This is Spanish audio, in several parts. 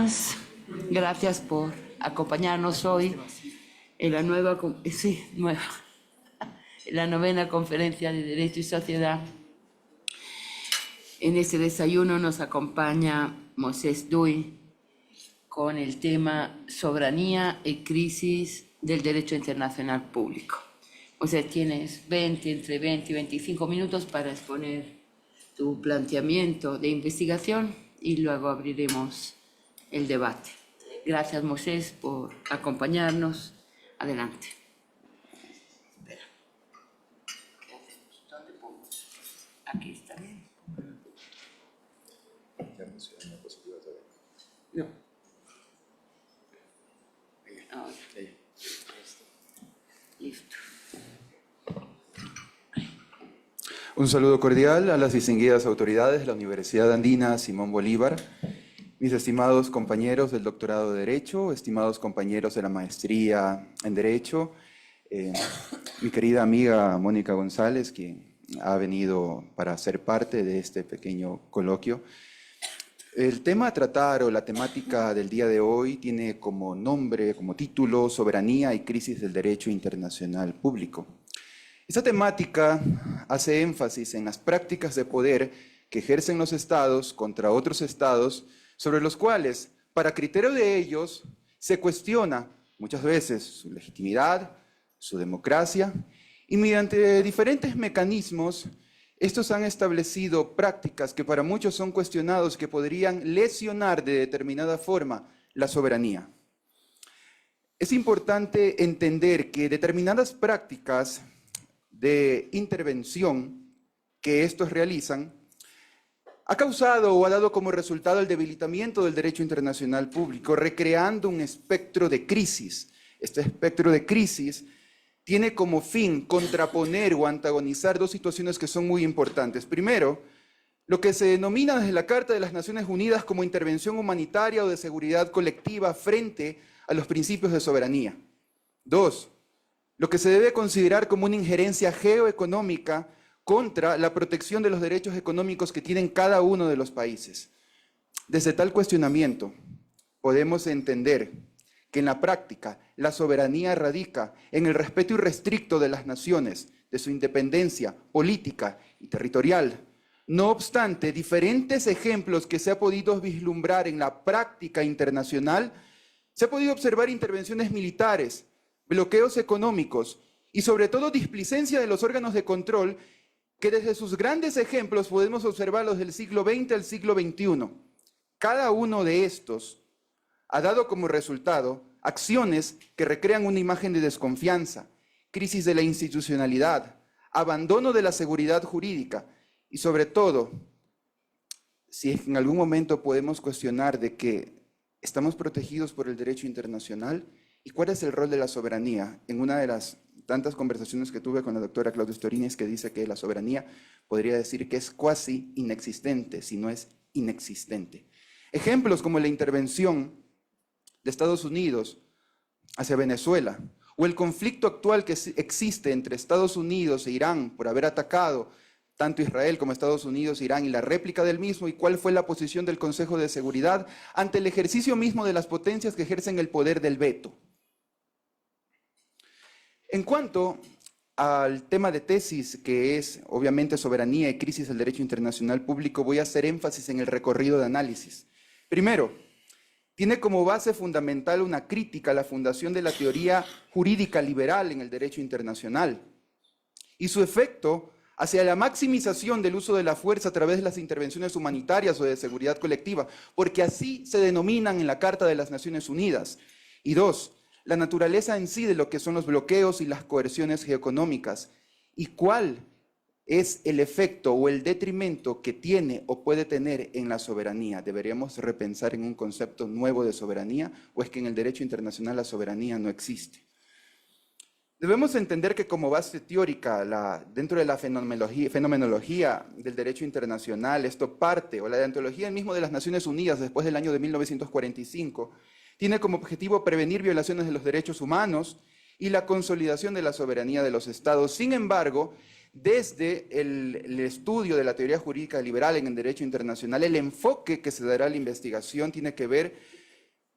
buenas. Gracias por acompañarnos hoy en la la novena conferencia de Derecho y Sociedad. En este desayuno nos acompaña Moisés Duy con el tema Soberanía y crisis del derecho internacional público. Moisés, tienes entre 20 y 25 minutos para exponer tu planteamiento de investigación y luego abriremos el debate. Gracias, Moisés, por acompañarnos. Adelante. Espera. ¿Qué hacemos? ¿Dónde pongo? Aquí está bien. No. Ahora. Listo. Un saludo cordial a las distinguidas autoridades de la Universidad Andina Simón Bolívar, mis estimados compañeros del doctorado de Derecho, estimados compañeros de la maestría en Derecho, mi querida amiga Mónica González, quien ha venido para ser parte de este pequeño coloquio. El tema a tratar o la temática del día de hoy tiene como nombre, como título, Soberanía y crisis del derecho internacional público. Esta temática hace énfasis en las prácticas de poder que ejercen los estados contra otros estados, sobre los cuales, para criterio de ellos, se cuestiona muchas veces su legitimidad, su democracia, y mediante diferentes mecanismos, estos han establecido prácticas que para muchos son cuestionados, que podrían lesionar de determinada forma la soberanía. Es importante entender que determinadas prácticas de intervención que estos realizan ha causado o ha dado como resultado el debilitamiento del derecho internacional público, recreando un espectro de crisis. Este espectro de crisis tiene como fin contraponer o antagonizar dos situaciones que son muy importantes. Primero, lo que se denomina desde la Carta de las Naciones Unidas como intervención humanitaria o de seguridad colectiva frente a los principios de soberanía. Dos, lo que se debe considerar como una injerencia geoeconómica contra la protección de los derechos económicos que tienen cada uno de los países. Desde tal cuestionamiento, podemos entender que en la práctica la soberanía radica en el respeto irrestricto de las naciones, de su independencia política y territorial. No obstante, diferentes ejemplos que se ha podido vislumbrar en la práctica internacional, se ha podido observar intervenciones militares, bloqueos económicos y sobre todo displicencia de los órganos de control que desde sus grandes ejemplos podemos observarlos del siglo XX al siglo XXI. Cada uno de estos ha dado como resultado acciones que recrean una imagen de desconfianza, crisis de la institucionalidad, abandono de la seguridad jurídica y sobre todo, si en algún momento podemos cuestionar de que estamos protegidos por el derecho internacional, ¿y cuál es el rol de la soberanía? En una de las tantas conversaciones que tuve con la doctora Claudia Storinis, que dice que la soberanía podría decir que es cuasi inexistente, si no es inexistente. Ejemplos como la intervención de Estados Unidos hacia Venezuela, o el conflicto actual que existe entre Estados Unidos e Irán por haber atacado tanto Israel como Estados Unidos, Irán y la réplica del mismo, y cuál fue la posición del Consejo de Seguridad ante el ejercicio mismo de las potencias que ejercen el poder del veto. En cuanto al tema de tesis, que es obviamente soberanía y crisis del derecho internacional público, voy a hacer énfasis en el recorrido de análisis. Primero, tiene como base fundamental una crítica a la fundación de la teoría jurídica liberal en el derecho internacional y su efecto hacia la maximización del uso de la fuerza a través de las intervenciones humanitarias o de seguridad colectiva, porque así se denominan en la Carta de las Naciones Unidas. Y dos, la naturaleza en sí de lo que son los bloqueos y las coerciones geoeconómicas, y cuál es el efecto o el detrimento que tiene o puede tener en la soberanía. ¿Deberíamos repensar en un concepto nuevo de soberanía o es que en el derecho internacional la soberanía no existe? Debemos entender que como base teórica, dentro de la fenomenología del derecho internacional, esto parte, o la deontología mismo de las Naciones Unidas después del año de 1945, tiene como objetivo prevenir violaciones de los derechos humanos y la consolidación de la soberanía de los estados. Sin embargo, desde el estudio de la teoría jurídica liberal en el derecho internacional, el enfoque que se dará a la investigación tiene que ver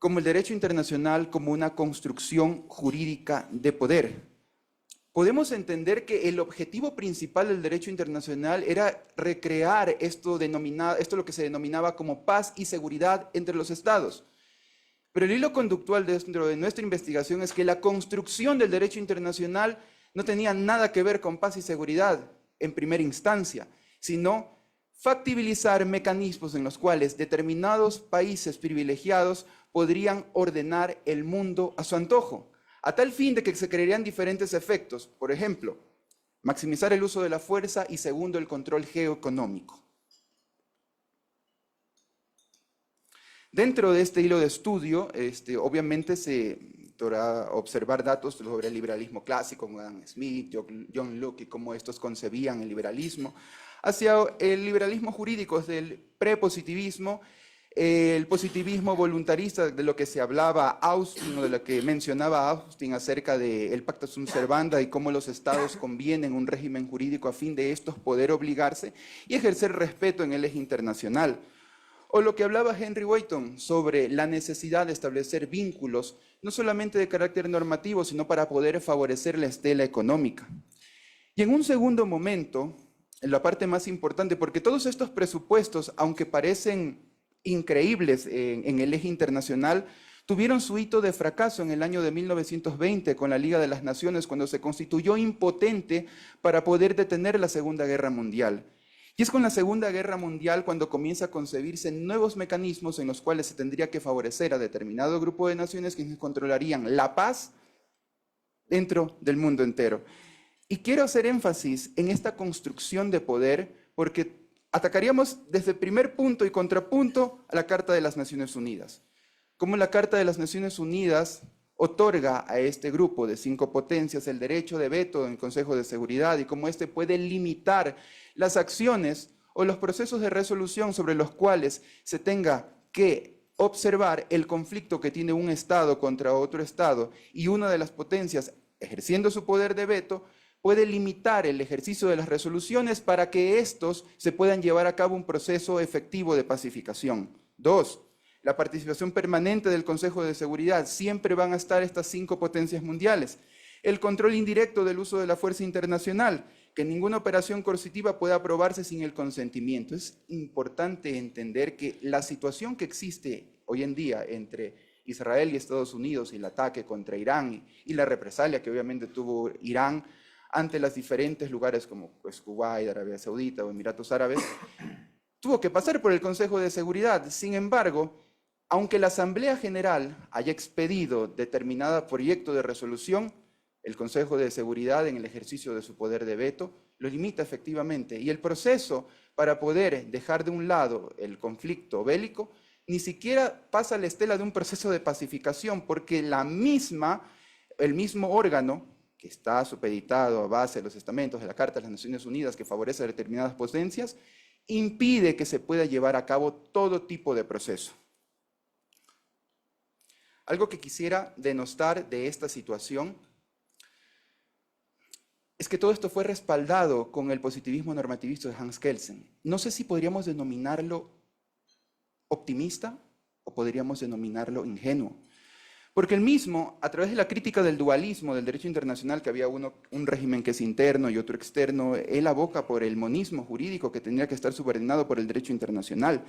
como el derecho internacional como una construcción jurídica de poder. Podemos entender que el objetivo principal del derecho internacional era recrear esto lo que se denominaba como paz y seguridad entre los estados. Pero el hilo conductual dentro de nuestra investigación es que la construcción del derecho internacional no tenía nada que ver con paz y seguridad en primera instancia, sino factibilizar mecanismos en los cuales determinados países privilegiados podrían ordenar el mundo a su antojo, a tal fin de que se crearían diferentes efectos. Por ejemplo, maximizar el uso de la fuerza y segundo, el control geoeconómico. Dentro de este hilo de estudio, obviamente se podrá observar datos sobre el liberalismo clásico, como Adam Smith, John Locke, y cómo estos concebían el liberalismo, hacia el liberalismo jurídico, desde el prepositivismo, el positivismo voluntarista, de lo que se hablaba Austin, o de lo que mencionaba Austin acerca del pacta sunt servanda y cómo los estados convienen un régimen jurídico a fin de estos poder obligarse y ejercer respeto en el eje internacional. O lo que hablaba Henry Wayton sobre la necesidad de establecer vínculos, no solamente de carácter normativo, sino para poder favorecer la estela económica. Y en un segundo momento, en la parte más importante, porque todos estos presupuestos, aunque parecen increíbles en el eje internacional, tuvieron su hito de fracaso en el año de 1920 con la Liga de las Naciones, cuando se constituyó impotente para poder detener la Segunda Guerra Mundial. Y es con la Segunda Guerra Mundial cuando comienza a concebirse nuevos mecanismos en los cuales se tendría que favorecer a determinado grupo de naciones quienes controlarían la paz dentro del mundo entero. Y quiero hacer énfasis en esta construcción de poder porque atacaríamos desde el primer punto y contrapunto a la Carta de las Naciones Unidas. Cómo la Carta de las Naciones Unidas otorga a este grupo de 5 potencias el derecho de veto en el Consejo de Seguridad y cómo éste puede limitar las acciones o los procesos de resolución sobre los cuales se tenga que observar el conflicto que tiene un Estado contra otro Estado y una de las potencias ejerciendo su poder de veto puede limitar el ejercicio de las resoluciones para que estos se puedan llevar a cabo un proceso efectivo de pacificación. 2. La participación permanente del Consejo de Seguridad. Siempre van a estar estas 5 potencias mundiales. El control indirecto del uso de la fuerza internacional, que ninguna operación coercitiva pueda aprobarse sin el consentimiento. Es importante entender que la situación que existe hoy en día entre Israel y Estados Unidos y el ataque contra Irán y la represalia que obviamente tuvo Irán ante los diferentes lugares como Kuwait, Arabia Saudita o Emiratos Árabes, tuvo que pasar por el Consejo de Seguridad. Sin embargo, aunque la Asamblea General haya expedido determinado proyecto de resolución, el Consejo de Seguridad, en el ejercicio de su poder de veto, lo limita efectivamente. Y el proceso para poder dejar de un lado el conflicto bélico ni siquiera pasa a la estela de un proceso de pacificación, porque el mismo órgano que está supeditado a base de los estamentos de la Carta de las Naciones Unidas que favorece a determinadas potencias, impide que se pueda llevar a cabo todo tipo de proceso. Algo que quisiera denostar de esta situación es que todo esto fue respaldado con el positivismo normativista de Hans Kelsen. No sé si podríamos denominarlo optimista o podríamos denominarlo ingenuo. Porque él mismo, a través de la crítica del dualismo del derecho internacional, que había un régimen que es interno y otro externo, él aboca por el monismo jurídico que tendría que estar subordinado por el derecho internacional.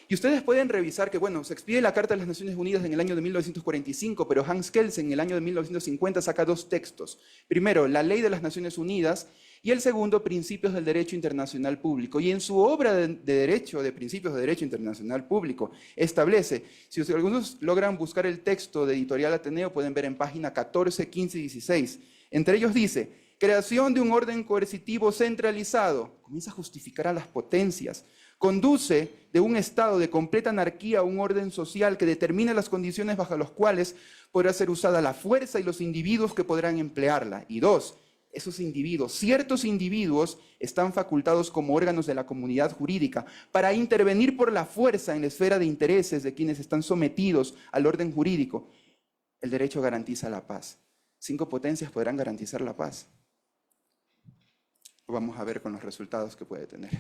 Y ustedes pueden revisar que, bueno, se expide la Carta de las Naciones Unidas en el año de 1945, pero Hans Kelsen en el año de 1950 saca 2 textos. Primero, la Ley de las Naciones Unidas, y el segundo, Principios del Derecho Internacional Público. Y en su obra de Principios de Derecho Internacional Público, establece, si algunos logran buscar el texto de Editorial Ateneo, pueden ver en página 14, 15 y 16. Entre ellos dice, creación de un orden coercitivo centralizado, comienza a justificar a las potencias, conduce de un estado de completa anarquía a un orden social que determina las condiciones bajo las cuales podrá ser usada la fuerza y los individuos que podrán emplearla. Y 2, esos individuos, ciertos individuos, están facultados como órganos de la comunidad jurídica para intervenir por la fuerza en la esfera de intereses de quienes están sometidos al orden jurídico. El derecho garantiza la paz. 5 potencias podrán garantizar la paz. Lo vamos a ver con los resultados que puede tener.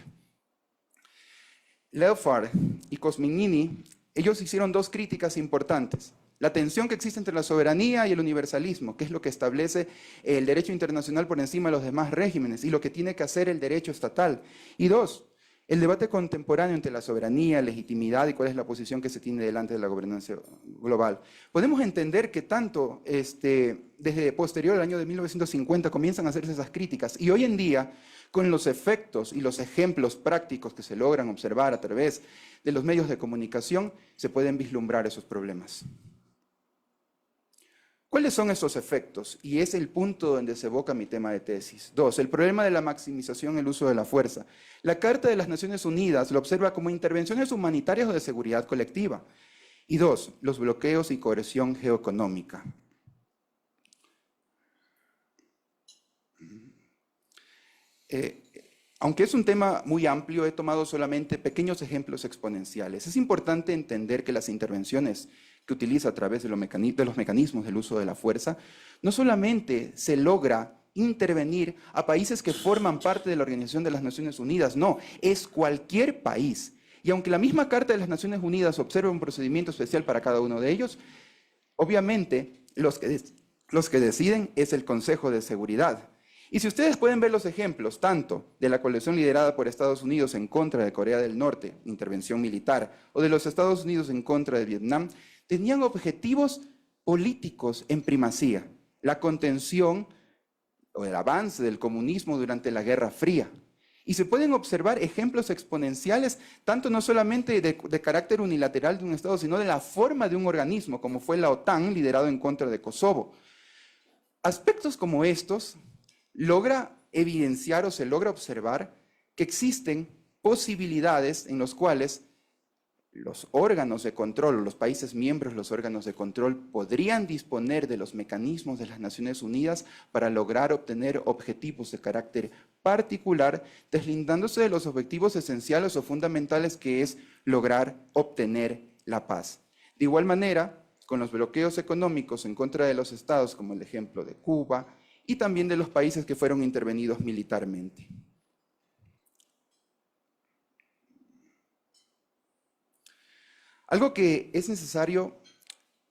Leofard y Cosmignini ellos hicieron dos críticas importantes. La tensión que existe entre la soberanía y el universalismo, que es lo que establece el derecho internacional por encima de los demás regímenes y lo que tiene que hacer el derecho estatal. Y dos, el debate contemporáneo entre la soberanía, legitimidad y cuál es la posición que se tiene delante de la gobernanza global. Podemos entender que tanto desde posterior al año de 1950 comienzan a hacerse esas críticas y hoy en día, con los efectos y los ejemplos prácticos que se logran observar a través de los medios de comunicación, se pueden vislumbrar esos problemas. ¿Cuáles son esos efectos? Y es el punto donde se evoca mi tema de tesis. 2. El problema de la maximización del uso de la fuerza. La Carta de las Naciones Unidas lo observa como intervenciones humanitarias o de seguridad colectiva. Y 2. Los bloqueos y coerción geoeconómica. Aunque es un tema muy amplio, he tomado solamente pequeños ejemplos exponenciales. Es importante entender que las intervenciones que utiliza a través de los mecanismos del uso de la fuerza, no solamente se logra intervenir a países que forman parte de la Organización de las Naciones Unidas, no, es cualquier país. Y aunque la misma Carta de las Naciones Unidas observa un procedimiento especial para cada uno de ellos, obviamente los que deciden es el Consejo de Seguridad. Y si ustedes pueden ver los ejemplos, tanto de la coalición liderada por Estados Unidos en contra de Corea del Norte, intervención militar, o de los Estados Unidos en contra de Vietnam, tenían objetivos políticos en primacía, la contención o el avance del comunismo durante la Guerra Fría. Y se pueden observar ejemplos exponenciales, tanto no solamente de carácter unilateral de un Estado, sino de la forma de un organismo, como fue la OTAN, liderado en contra de Kosovo. Aspectos como estos logra evidenciar o se logra observar que existen posibilidades en las cuales los órganos de control, o los países miembros, los órganos de control, podrían disponer de los mecanismos de las Naciones Unidas para lograr obtener objetivos de carácter particular, deslindándose de los objetivos esenciales o fundamentales que es lograr obtener la paz. De igual manera, con los bloqueos económicos en contra de los estados, como el ejemplo de Cuba, y también de los países que fueron intervenidos militarmente. Algo que es necesario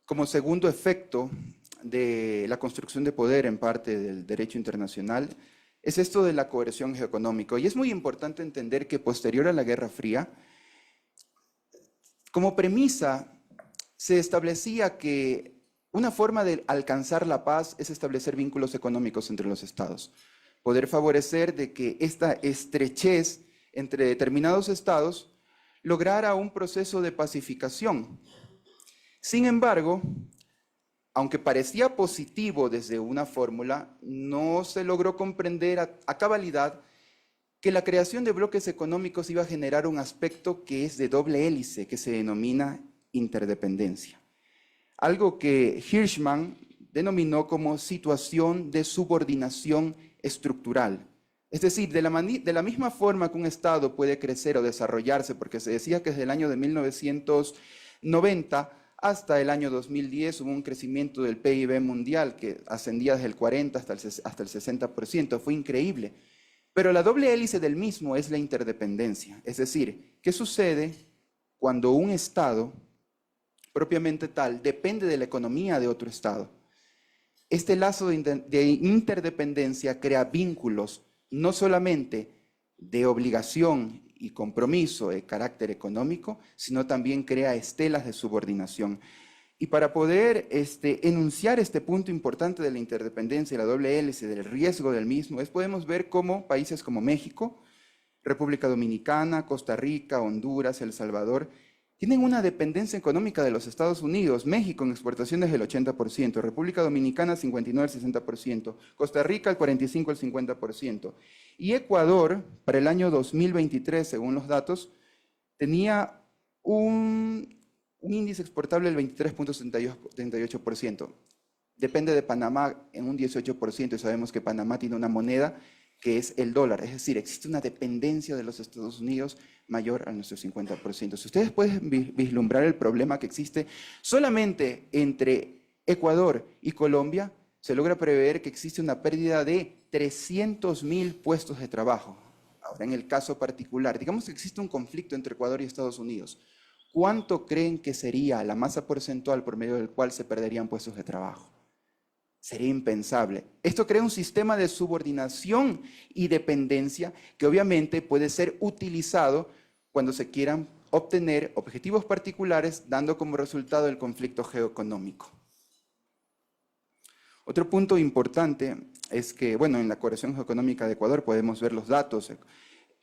como segundo efecto de la construcción de poder en parte del derecho internacional es esto de la coerción geoeconómica. Y es muy importante entender que posterior a la Guerra Fría, como premisa, se establecía que una forma de alcanzar la paz es establecer vínculos económicos entre los estados. Poder favorecer de que esta estrechez entre determinados estados lograra un proceso de pacificación. Sin embargo, aunque parecía positivo desde una fórmula, no se logró comprender a cabalidad que la creación de bloques económicos iba a generar un aspecto que es de doble hélice, que se denomina interdependencia. Algo que Hirschman denominó como situación de subordinación estructural. Es decir, de la misma forma que un Estado puede crecer o desarrollarse, porque se decía que desde el año de 1990 hasta el año 2010 hubo un crecimiento del PIB mundial que ascendía desde el 40 hasta el 60%, fue increíble. Pero la doble hélice del mismo es la interdependencia. Es decir, ¿qué sucede cuando un Estado propiamente tal depende de la economía de otro Estado? Este lazo de interdependencia crea vínculos no solamente de obligación y compromiso de carácter económico, sino también crea estelas de subordinación. Y para poder enunciar este punto importante de la interdependencia y la doble hélice, del riesgo del mismo, podemos ver cómo países como México, República Dominicana, Costa Rica, Honduras, El Salvador, tienen una dependencia económica de los Estados Unidos. México en exportaciones del 80%, República Dominicana 59 al 60%, Costa Rica el 45 al 50%. Y Ecuador, para el año 2023, según los datos, tenía un índice exportable del 23.78%. Depende de Panamá en un 18%, y sabemos que Panamá tiene una moneda que es el dólar. Es decir, existe una dependencia de los Estados Unidos mayor a nuestro 50%. Si ustedes pueden vislumbrar el problema que existe solamente entre Ecuador y Colombia, se logra prever que existe una pérdida de 300.000 puestos de trabajo. Ahora, en el caso particular, digamos que existe un conflicto entre Ecuador y Estados Unidos. ¿cuánto creen que sería la masa porcentual por medio del cual se perderían puestos de trabajo? Sería impensable. Esto crea un sistema de subordinación y dependencia que obviamente puede ser utilizado cuando se quieran obtener objetivos particulares, dando como resultado el conflicto geoeconómico. Otro punto importante es que, bueno, en la corrección geoeconómica de Ecuador podemos ver los datos.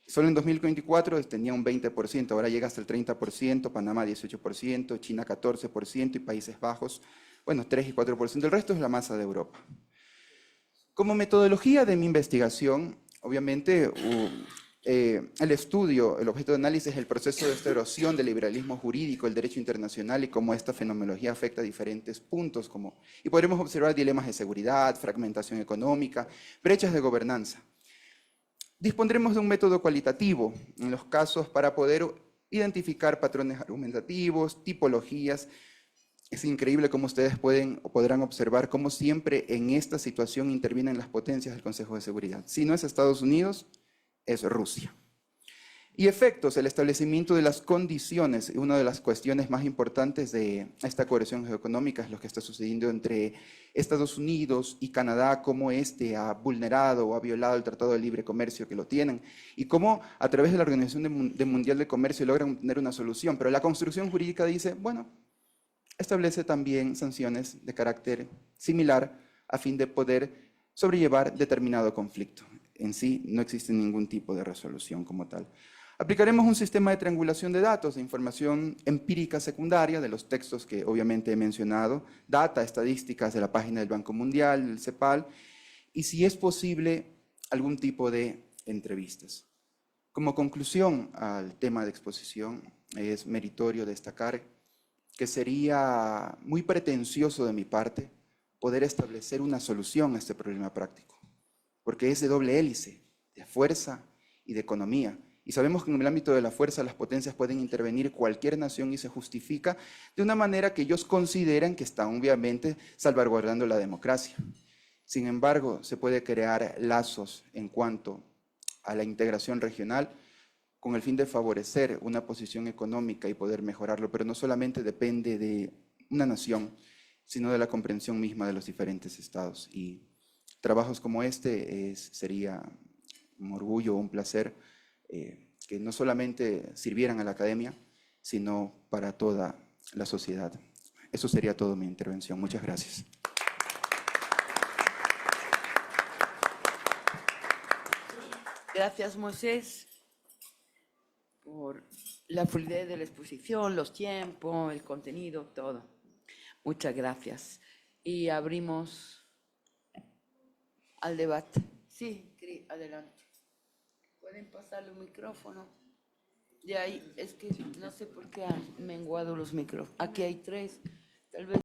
Solo en 2024 tenía un 20%, ahora llega hasta el 30%, Panamá 18%, China 14% y Países Bajos, bueno, 3 y 4%. El resto es la masa de Europa. Como metodología de mi investigación, obviamente, el estudio, el objeto de análisis es el proceso de esta erosión del liberalismo jurídico, el derecho internacional y cómo esta fenomenología afecta a diferentes puntos, y podremos observar dilemas de seguridad, fragmentación económica, brechas de gobernanza. Dispondremos de un método cualitativo en los casos para poder identificar patrones argumentativos, tipologías. Es increíble cómo ustedes podrán observar cómo siempre en esta situación intervienen las potencias del Consejo de Seguridad. Si no es Estados Unidos, es Rusia. Y efectos, el establecimiento de las condiciones. Una de las cuestiones más importantes de esta coerción geoeconómica es lo que está sucediendo entre Estados Unidos y Canadá, cómo este ha vulnerado o ha violado el Tratado de Libre Comercio que lo tienen, y cómo a través de la Organización Mundial de Comercio logran tener una solución. Pero la construcción jurídica dice, bueno, establece también sanciones de carácter similar a fin de poder sobrellevar determinado conflicto. En sí no existe ningún tipo de resolución como tal. Aplicaremos un sistema de triangulación de datos, de información empírica secundaria, de los textos que obviamente he mencionado, data, estadísticas de la página del Banco Mundial, del CEPAL, y si es posible, algún tipo de entrevistas. Como conclusión al tema de exposición, es meritorio destacar que sería muy pretencioso de mi parte poder establecer una solución a este problema práctico, porque es de doble hélice, de fuerza y de economía. Y sabemos que en el ámbito de la fuerza las potencias pueden intervenir cualquier nación y se justifica de una manera que ellos consideran que están obviamente salvaguardando la democracia. Sin embargo, se puede crear lazos en cuanto a la integración regional con el fin de favorecer una posición económica y poder mejorarlo, pero no solamente depende de una nación, sino de la comprensión misma de los diferentes estados. Y trabajos como este sería un orgullo, un placer, que no solamente sirvieran a la academia, sino para toda la sociedad. Eso sería todo mi intervención. Muchas gracias. Gracias, Moisés, por la fluidez de la exposición, los tiempos, el contenido, todo. Muchas gracias. Y abrimos al debate. Sí, adelante. ¿Pueden pasar el micrófono? De ahí, es que no sé por qué han menguado los micrófonos. Aquí hay 3, tal vez.